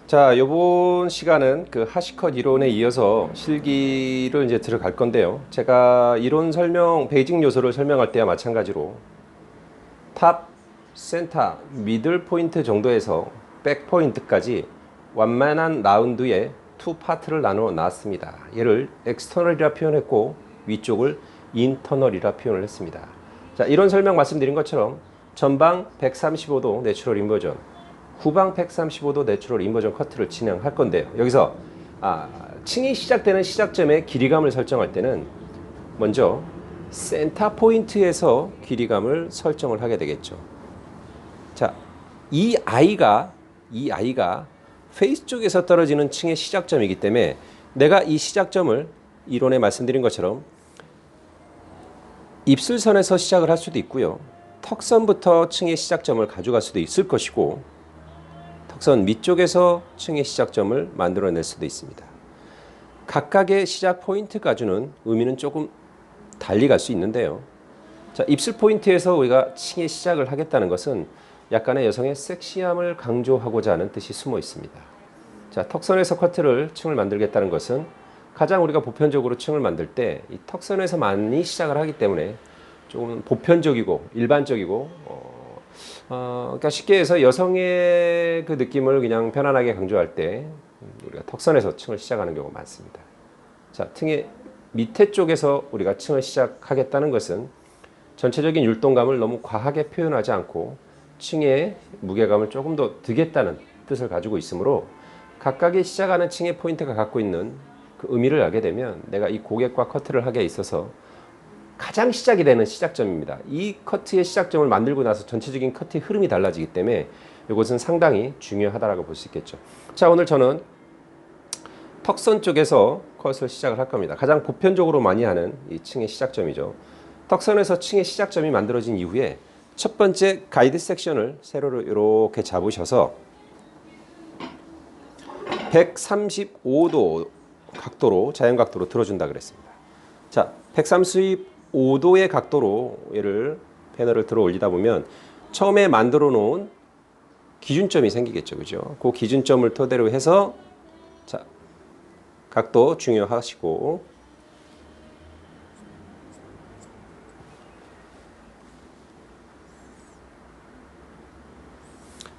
자, 요번 시간은 그 하시컷 이론에 이어서 실기를 이제 들어갈 건데요. 제가 이론 설명, 베이직 요소를 설명할 때와 마찬가지로 탑, 센터, 미들 포인트 정도에서 백 포인트까지 완만한 라운드의 투 파트를 나누어 놨습니다. 얘를 엑스터널이라 표현했고 위쪽을 인터널이라 표현을 했습니다. 자, 이론 설명 말씀드린 것처럼 전방 135도 내추럴 인버전, 후방 135도 내추럴 인버전 커트를 진행할 건데요. 여기서 층이 시작되는 시작점의 길이감을 설정할 때는 먼저 센터 포인트에서 길이감을 설정을 하게 되겠죠. 자, 이 아이가 페이스 쪽에서 떨어지는 층의 시작점이기 때문에 내가 이 시작점을 이론에 말씀드린 것처럼 입술선에서 시작을 할 수도 있고요. 턱선부터 층의 시작점을 가져갈 수도 있을 것이고 턱선 밑쪽에서 층의 시작점을 만들어낼 수도 있습니다. 각각의 시작 포인트가 주는 의미는 조금 달리 갈 수 있는데요. 자, 입술 포인트에서 우리가 층의 시작을 하겠다는 것은 약간의 여성의 섹시함을 강조하고자 하는 뜻이 숨어 있습니다. 자, 턱선에서 커트를 층을 만들겠다는 것은 가장 우리가 보편적으로 층을 만들 때 이 턱선에서 많이 시작을 하기 때문에 조금 보편적이고 일반적이고 그러니까 쉽게 해서 여성의 그 느낌을 그냥 편안하게 강조할 때 우리가 턱선에서 층을 시작하는 경우가 많습니다. 자, 층의 밑에 쪽에서 우리가 층을 시작하겠다는 것은 전체적인 율동감을 너무 과하게 표현하지 않고 층의 무게감을 조금 더 두겠다는 뜻을 가지고 있으므로 각각의 시작하는 층의 포인트가 갖고 있는 그 의미를 알게 되면 내가 이 고객과 커트를 하기에 있어서 가장 시작이 되는 시작점입니다. 이 커트의 시작점을 만들고 나서 전체적인 커트의 흐름이 달라지기 때문에 이것은 상당히 중요하다고 볼 수 있겠죠. 자, 오늘 저는 턱선 쪽에서 컷을 시작을 할 겁니다. 가장 보편적으로 많이 하는 이 층의 시작점이죠. 턱선에서 층의 시작점이 만들어진 이후에 첫 번째 가이드 섹션을 세로로 이렇게 잡으셔서 135도 각도로 자연각도로 들어준다 그랬습니다. 자, 135도의 각도로 얘를 패널을 들어 올리다 보면 처음에 만들어 놓은 기준점이 생기겠죠. 그죠? 그 기준점을 토대로 해서 자, 각도 중요하시고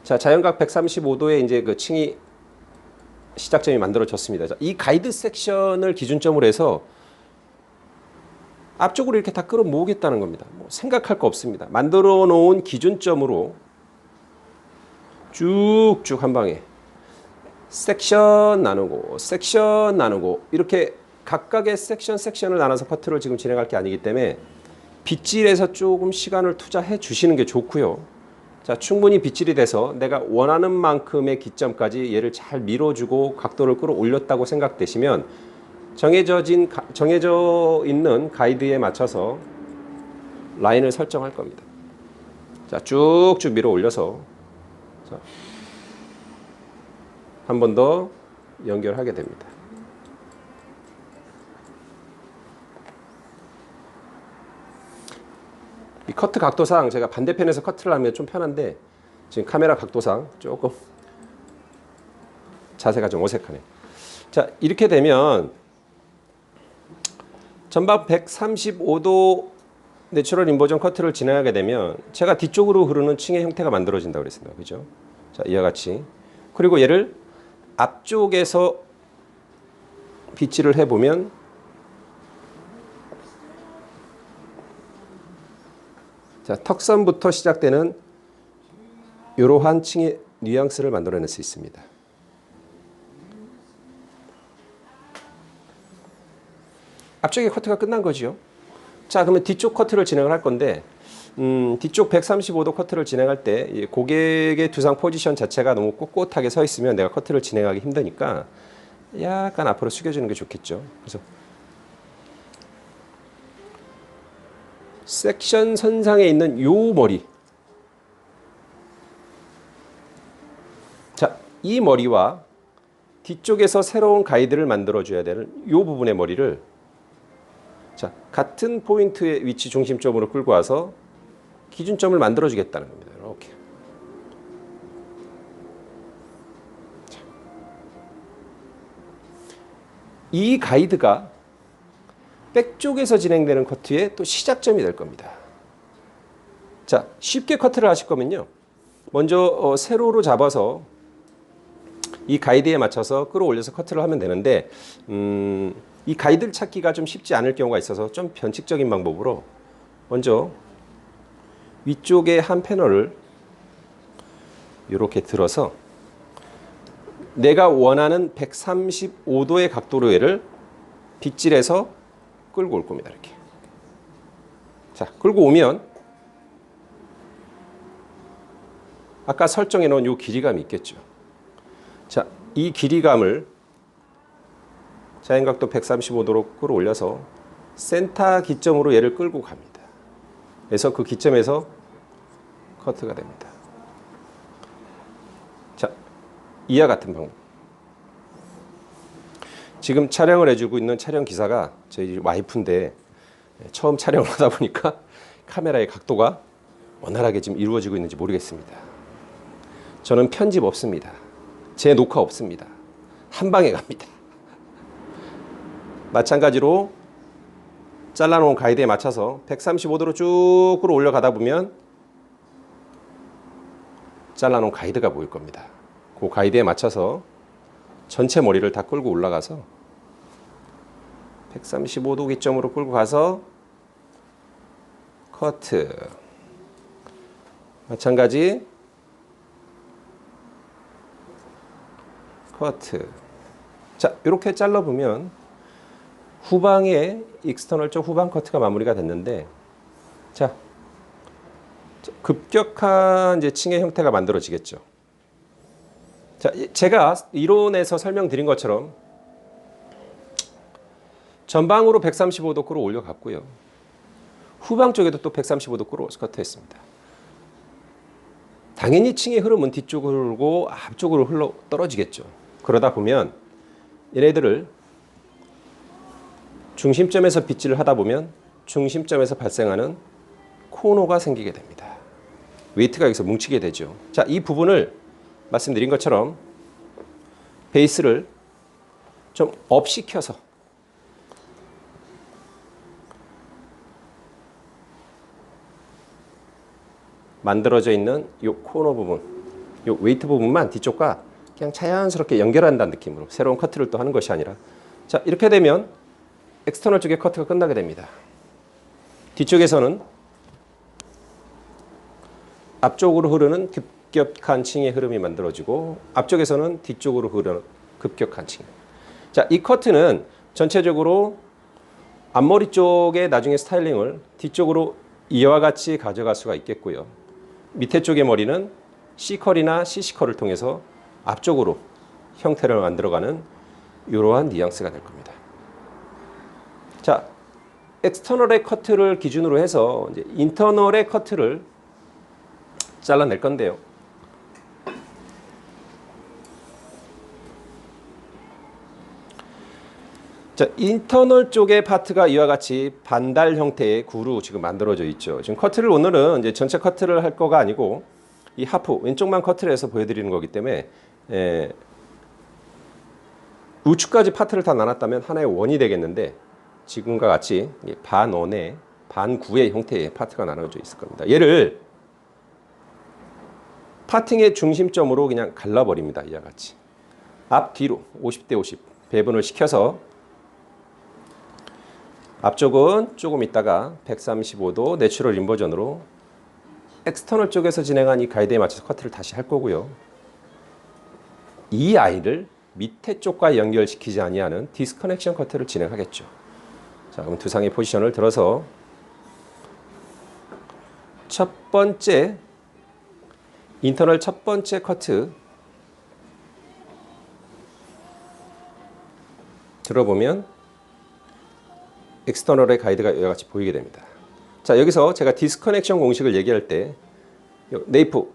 자, 자연각 135도에 이제 그 층이 시작점이 만들어졌습니다. 자, 이 가이드 섹션을 기준점으로 해서 앞쪽으로 이렇게 다 끌어모으겠다는 겁니다. 뭐 생각할 거 없습니다. 만들어 놓은 기준점으로 쭉쭉 한 방에 섹션 나누고 이렇게 각각의 섹션을 나눠서 커트를 지금 진행할 게 아니기 때문에 빗질에서 조금 시간을 투자해 주시는 게 좋고요. 자, 충분히 빗질이 돼서 내가 원하는 만큼의 기점까지 얘를 잘 밀어주고 각도를 끌어올렸다고 생각되시면 정해져 있는 가이드에 맞춰서 라인을 설정할 겁니다. 자, 쭉쭉 밀어 올려서 한 번 더 연결하게 됩니다. 이 커트 각도상 제가 반대편에서 커트를 하면 좀 편한데 지금 카메라 각도상 조금 자세가 좀 어색하네. 자, 이렇게 되면 전방 135도 내추럴 인버전 커트를 진행하게 되면 제가 뒤쪽으로 흐르는 층의 형태가 만들어진다고 그랬습니다. 그죠? 자, 이와 같이. 그리고 얘를 앞쪽에서 빗질을 해보면 자, 턱선부터 시작되는 이러한 층의 뉘앙스를 만들어낼 수 있습니다. 앞쪽의 커트가 끝난 거죠. 자, 그러면 뒤쪽 커트를 진행을 할 건데 뒤쪽 135도 커트를 진행할 때 고객의 두상 포지션 자체가 너무 꼿꼿하게 서 있으면 내가 커트를 진행하기 힘드니까 약간 앞으로 숙여주는 게 좋겠죠. 그래서 섹션 선상에 있는 요 머리, 자, 이 머리와 뒤쪽에서 새로운 가이드를 만들어줘야 되는 요 부분의 머리를 자, 같은 포인트의 위치 중심점으로 끌고 와서 기준점을 만들어주겠다는 겁니다. 이렇게. 이 가이드가 백 쪽에서 진행되는 커트의 또 시작점이 될 겁니다. 자, 쉽게 커트를 하실 거면요. 먼저 세로로 잡아서 이 가이드에 맞춰서 끌어올려서 커트를 하면 되는데 이 가이드를 찾기가 좀 쉽지 않을 경우가 있어서 좀 변칙적인 방법으로 먼저 위쪽에 한 패널을 이렇게 들어서 내가 원하는 135도의 각도로 얘를 빗질해서 끌고 올 겁니다. 이렇게. 자, 끌고 오면 아까 설정해 놓은 이 길이감이 있겠죠. 자, 이 길이감을 자연각도 135도로 끌어올려서 센터 기점으로 얘를 끌고 갑니다. 그래서 그 기점에서 커트가 됩니다. 자, 이와 같은 방법. 지금 촬영을 해주고 있는 촬영 기사가 저희 와이프인데 처음 촬영을 하다 보니까 카메라의 각도가 원활하게 지금 이루어지고 있는지 모르겠습니다. 저는 편집 없습니다. 제 녹화 없습니다. 한 방에 갑니다. 마찬가지로 잘라놓은 가이드에 맞춰서 135도로 쭉 끌어올려 가다 보면 잘라놓은 가이드가 보일 겁니다. 그 가이드에 맞춰서 전체 머리를 다 끌고 올라가서 135도 기점으로 끌고 가서 커트. 마찬가지 커트. 자, 이렇게 잘라보면 후방의 익스터널 쪽 후방 커트가 마무리가 됐는데, 자, 급격한 이제 층의 형태가 만들어지겠죠. 자, 제가 이론에서 설명드린 것처럼 전방으로 135도 끌어올려 갔고요. 후방 쪽에도 또 135도 끌어올려 커트했습니다. 당연히 층의 흐름은 뒤쪽으로 흐르고 앞쪽으로 흘러 떨어지겠죠. 그러다 보면 얘네들을 중심점에서 빗질을 하다 보면 중심점에서 발생하는 코너가 생기게 됩니다. 웨이트가 여기서 뭉치게 되죠. 자, 이 부분을 말씀드린 것처럼 베이스를 좀 업시켜서 만들어져 있는 이 코너 부분, 이 웨이트 부분만 뒤쪽과 그냥 자연스럽게 연결한다는 느낌으로 새로운 커트를 또 하는 것이 아니라, 자, 이렇게 되면 엑스터널 쪽의 커트가 끝나게 됩니다. 뒤쪽에서는 앞쪽으로 흐르는 급격한 층의 흐름이 만들어지고 앞쪽에서는 뒤쪽으로 흐르는 급격한 층. 자, 이 커트는 전체적으로 앞머리 쪽에 나중에 스타일링을 뒤쪽으로 이와 같이 가져갈 수가 있겠고요. 밑에 쪽의 머리는 C컬이나 CC컬을 통해서 앞쪽으로 형태를 만들어가는 이러한 뉘앙스가 될 겁니다. 자, 엑스터널의 커트를 기준으로 해서 이제 인터널의 커트를 잘라낼 건데요. 자, 인터널 쪽의 파트가 이와 같이 반달 형태의 구로 지금 만들어져 있죠. 지금 커트를 오늘은 이제 전체 커트를 할 거가 아니고 이 하프 왼쪽만 커트를 해서 보여드리는 거기 때문에 우측까지 파트를 다 나눴다면 하나의 원이 되겠는데 지금과 같이 반원의 반구의 형태의 파트가 나눠져 있을 겁니다. 얘를 파팅의 중심점으로 그냥 갈라버립니다. 이와 같이 앞뒤로 50대 50 배분을 시켜서 앞쪽은 조금 있다가 135도 내추럴 인버전으로 엑스터널 쪽에서 진행한 이 가이드에 맞춰서 커트를 다시 할 거고요. 이 아이를 밑에 쪽과 연결시키지 아니하는 디스커넥션 커트를 진행하겠죠. 자, 그럼 두 상의 포지션을 들어서 첫 번째 인터널 첫 번째 커트 들어보면 엑스터널의 가이드가 이와 같이 보이게 됩니다. 자, 여기서 제가 디스커넥션 공식을 얘기할 때 네이프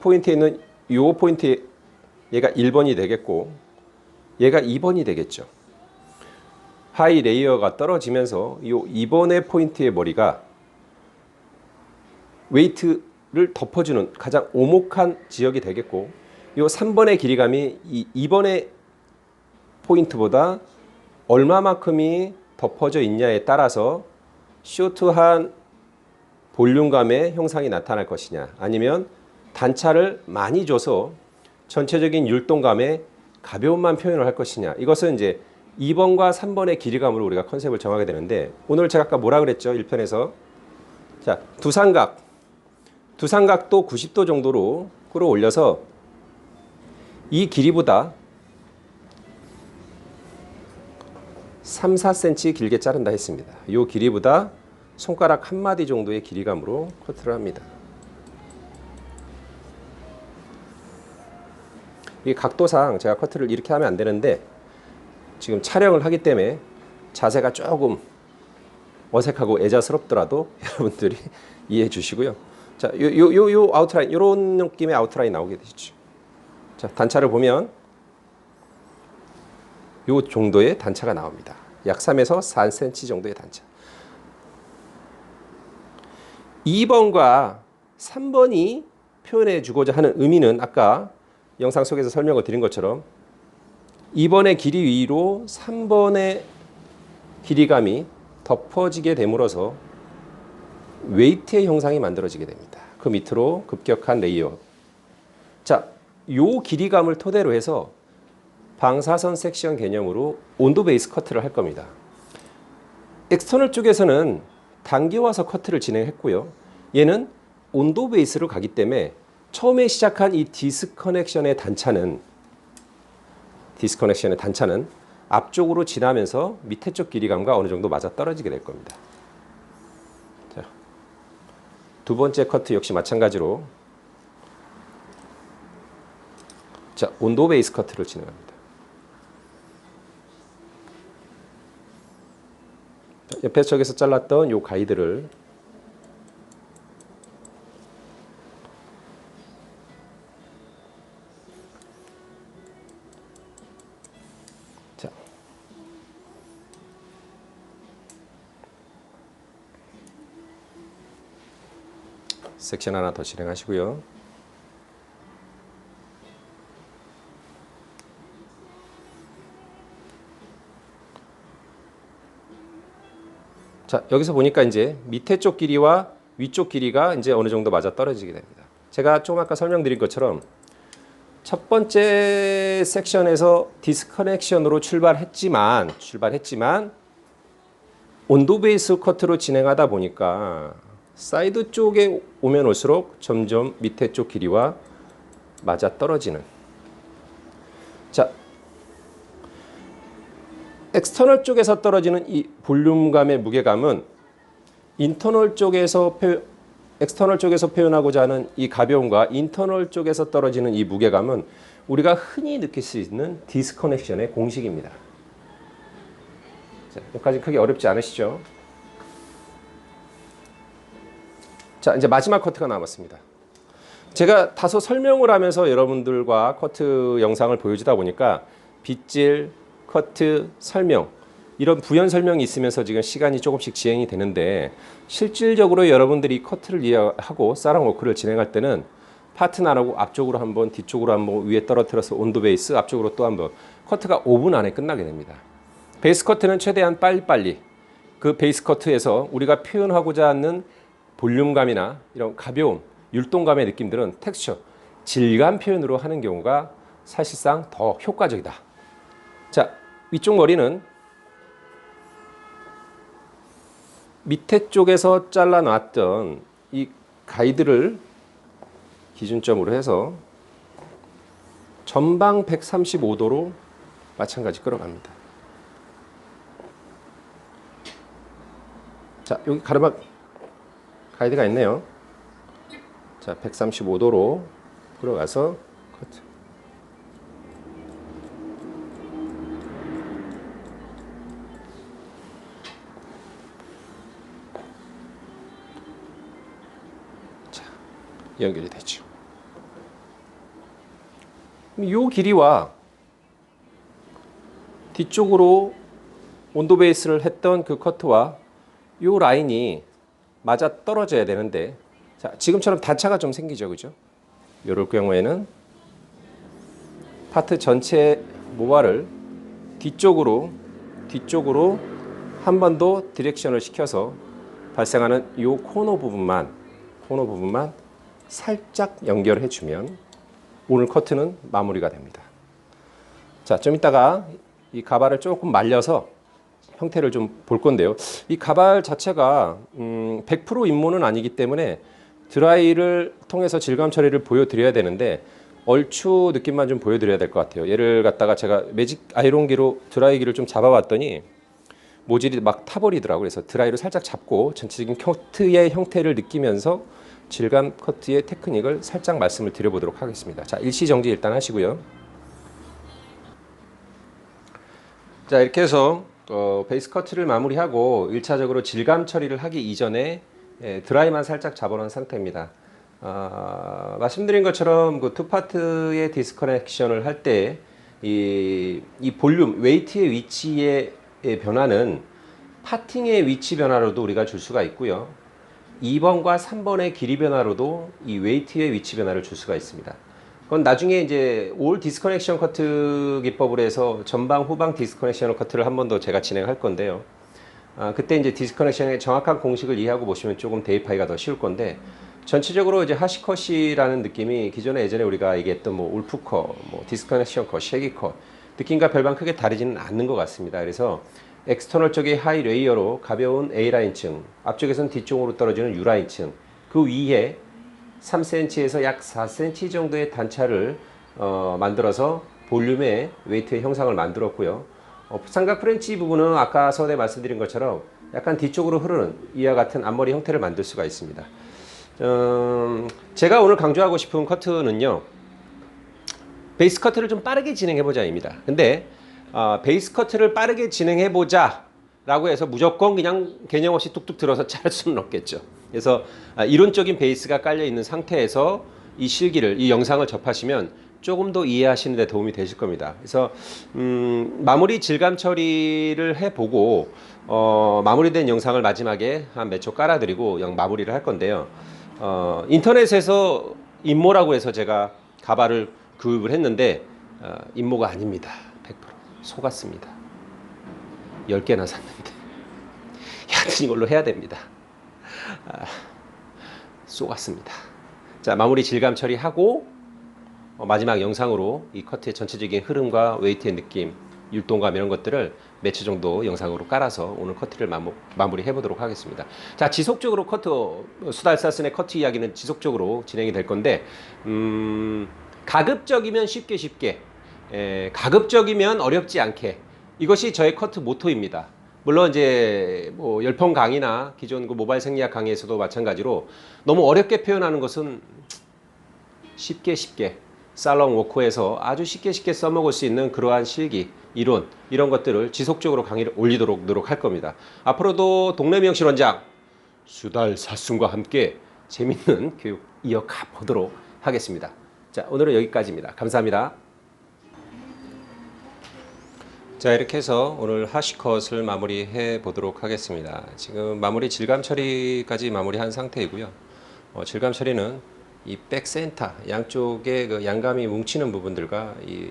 포인트에 있는 이 포인트에 얘가 1번이 되겠고 얘가 2번이 되겠죠. 하이 레이어가 떨어지면서 이 2번의 포인트의 머리가 웨이트를 덮어주는 가장 오목한 지역이 되겠고 이 3번의 길이감이 이 2번의 포인트보다 얼마만큼이 덮어져 있냐에 따라서 쇼트한 볼륨감의 형상이 나타날 것이냐, 아니면 단차를 많이 줘서 전체적인 율동감의 가벼움만 표현을 할 것이냐. 이것은 이제 2번과 3번의 길이감으로 우리가 컨셉을 정하게 되는데, 오늘 제가 아까 뭐라 그랬죠? 1편에서. 자, 두삼각도 90도 정도로 끌어올려서 이 길이보다 3, 4cm 길게 자른다 했습니다. 이 길이보다 손가락 한 마디 정도의 길이감으로 커트를 합니다. 이 각도상 제가 커트를 이렇게 하면 안 되는데, 지금 촬영을 하기 때문에 자세가 조금 어색하고 애자스럽더라도 여러분들이 이해해 주시고요. 자, 요 아웃라인, 요런 느낌의 아웃라인 나오게 되시죠. 자, 단차를 보면 요 정도의 단차가 나옵니다. 약 3에서 4cm 정도의 단차. 2번과 3번이 표현해 주고자 하는 의미는 아까 영상 속에서 설명을 드린 것처럼 2번의 길이 위로 3번의 길이감이 덮어지게 됨으로써 웨이트의 형상이 만들어지게 됩니다. 그 밑으로 급격한 레이어. 자, 요 길이감을 토대로 해서 방사선 섹션 개념으로 온도 베이스 커트를 할 겁니다. 엑스터널 쪽에서는 당겨와서 커트를 진행했고요. 얘는 온도 베이스로 가기 때문에 처음에 시작한 이 디스커넥션의 단차는 앞쪽으로 지나면서 밑에 쪽 길이감과 어느 정도 맞아 떨어지게 될 겁니다. 자, 두 번째 커트 역시 마찬가지로 자, 온도 베이스 커트를 진행합니다. 자, 옆에 쪽에서 잘랐던 요 가이드를 자, 섹션 하나 더 진행하시고요. 자, 여기서 보니까 이제 밑에 쪽 길이와 위쪽 길이가 이제 어느 정도 맞아 떨어지게 됩니다. 제가 조금 아까 설명드린 것처럼 첫 번째 섹션에서 디스커넥션으로 출발했지만 온도 베이스 커트로 진행하다 보니까 사이드 쪽에 오면 올수록 점점 밑에 쪽 길이와 맞아 떨어지는. 자, 엑스터널 쪽에서 떨어지는 이 볼륨감의 무게감은 엑스터널 쪽에서 표현하고자 하는 이 가벼움과 인터널 쪽에서 떨어지는 이 무게감은 우리가 흔히 느낄 수 있는 디스커넥션의 공식입니다. 자, 여기까지 크게 어렵지 않으시죠? 자, 이제 마지막 커트가 남았습니다. 제가 다소 설명을 하면서 여러분들과 커트 영상을 보여주다 보니까 빗질, 커트, 설명 이런 부연 설명이 있으면서 지금 시간이 조금씩 진행이 되는데, 실질적으로 여러분들이 커트를 이해하고 사랑 워크를 진행할 때는 파트 나누고 앞쪽으로 한번, 뒤쪽으로 한번, 위에 떨어뜨려서 온도 베이스, 앞쪽으로 또 한번, 커트가 5분 안에 끝나게 됩니다. 베이스 커트는 최대한 빨리빨리 그 베이스 커트에서 우리가 표현하고자 하는 볼륨감이나 이런 가벼움, 율동감의 느낌들은 텍스처, 질감 표현으로 하는 경우가 사실상 더 효과적이다. 자, 위쪽 머리는 밑에 쪽에서 잘라놨던 이 가이드를 기준점으로 해서 전방 135도로 마찬가지 끌어갑니다. 자, 여기 가르막 가이드가 있네요. 자, 135도로 끌어가서 커트. 자, 연결이 되죠. 이 길이와 뒤쪽으로 온도 베이스를 했던 그 커트와 이 라인이 맞아 떨어져야 되는데, 자, 지금처럼 단차가 좀 생기죠, 그죠? 이럴 경우에는 파트 전체 모발을 뒤쪽으로 한 번 더 디렉션을 시켜서 발생하는 이 코너 부분만 살짝 연결해 주면 오늘 커트는 마무리가 됩니다. 자, 좀 이따가 이 가발을 조금 말려서 형태를 좀 볼 건데요. 이 가발 자체가 100% 입모는 아니기 때문에 드라이를 통해서 질감 처리를 보여드려야 되는데 얼추 느낌만 좀 보여드려야 될 것 같아요. 얘를 갖다가 제가 매직 아이론기로 드라이기를 좀 잡아봤더니 모질이 막 타버리더라고요. 그래서 드라이를 살짝 잡고 전체적인 커트의 형태를 느끼면서 질감 커트의 테크닉을 살짝 말씀을 드려보도록 하겠습니다. 자, 일시정지 일단 하시고요. 자, 이렇게 해서 베이스 커트를 마무리하고 1차적으로 질감 처리를 하기 이전에 드라이만 살짝 잡아놓은 상태입니다. 말씀드린 것처럼 그 투파트의 디스커넥션을 할 때 이 볼륨, 웨이트의 위치의 변화는 파팅의 위치 변화로도 우리가 줄 수가 있고요. 2번과 3번의 길이 변화로도 이 웨이트의 위치 변화를 줄 수가 있습니다. 그건 나중에 이제 올 디스커넥션 커트 기법으로 해서 전방 후방 디스커넥션 커트를 한 번 더 제가 진행할 건데요. 그때 이제 디스커넥션의 정확한 공식을 이해하고 보시면 조금 대입하기가 더 쉬울 건데 전체적으로 이제 하시컷이라는 느낌이 기존에 예전에 우리가 얘기했던 뭐 울프컷, 뭐 디스커넥션 컷, 쉐기컷 느낌과 별반 크게 다르지는 않는 것 같습니다. 그래서 엑스터널 쪽의 하이 레이어로 가벼운 A라인층, 앞쪽에서는 뒤쪽으로 떨어지는 U라인층, 그 위에 3cm에서 약 4cm 정도의 단차를 만들어서 볼륨의 웨이트의 형상을 만들었고요. 삼각 프렌치 부분은 아까 서두에 말씀드린 것처럼 약간 뒤쪽으로 흐르는 이와 같은 앞머리 형태를 만들 수가 있습니다. 제가 오늘 강조하고 싶은 커트는요, 베이스 커트를 좀 빠르게 진행해보자입니다. 근데 베이스 커트를 빠르게 진행해보자 라고 해서 무조건 그냥 개념 없이 뚝뚝 들어서 자를 수는 없겠죠. 그래서 이론적인 베이스가 깔려 있는 상태에서 이 실기를, 이 영상을 접하시면 조금 더 이해하시는 데 도움이 되실 겁니다. 그래서 마무리 질감 처리를 해보고 마무리된 영상을 마지막에 한 몇 초 깔아드리고 마무리를 할 건데요. 인터넷에서 임모라고 해서 제가 가발을 구입을 했는데 임모가 아닙니다. 100% 속았습니다. 10개나 샀는데 하여튼 이걸로 해야 됩니다. 속았습니다. 자, 마무리 질감 처리하고 마지막 영상으로 이 커트의 전체적인 흐름과 웨이트의 느낌, 율동감 이런 것들을 몇 초 정도 영상으로 깔아서 오늘 커트를 마무리해 보도록 하겠습니다. 자, 지속적으로 커트, 수달사슨의 커트 이야기는 지속적으로 진행이 될 건데 가급적이면 쉽게 가급적이면 어렵지 않게, 이것이 저의 커트 모토입니다. 물론 이제 뭐 열펑 강의나 기존 그 모바일 생리학 강의에서도 마찬가지로 너무 어렵게 표현하는 것은 쉽게 살롱 워크에서 아주 쉽게 써먹을 수 있는 그러한 실기, 이론 이런 것들을 지속적으로 강의를 올리도록 노력할 겁니다. 앞으로도 동네 미용실 원장 수달사순과 함께 재밌는 교육 이어가 보도록 하겠습니다. 자, 오늘은 여기까지입니다. 감사합니다. 자, 이렇게 해서 오늘 하시컷을 마무리해 보도록 하겠습니다. 지금 마무리 질감 처리까지 마무리한 상태이고요. 질감 처리는 이 백센터 양쪽에 그 양감이 뭉치는 부분들과 이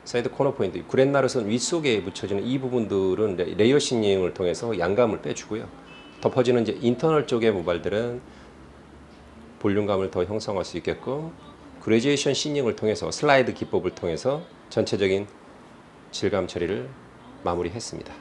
사이드 코너 포인트, 구렛나룻은 윗속에 묻혀지는 이 부분들은 레이어 시닝을 통해서 양감을 빼주고요. 덮어지는 이제 인터널 쪽의 모발들은 볼륨감을 더 형성할 수 있게끔 그레지에이션 시닝을 통해서 슬라이드 기법을 통해서 전체적인 질감 처리를 마무리했습니다.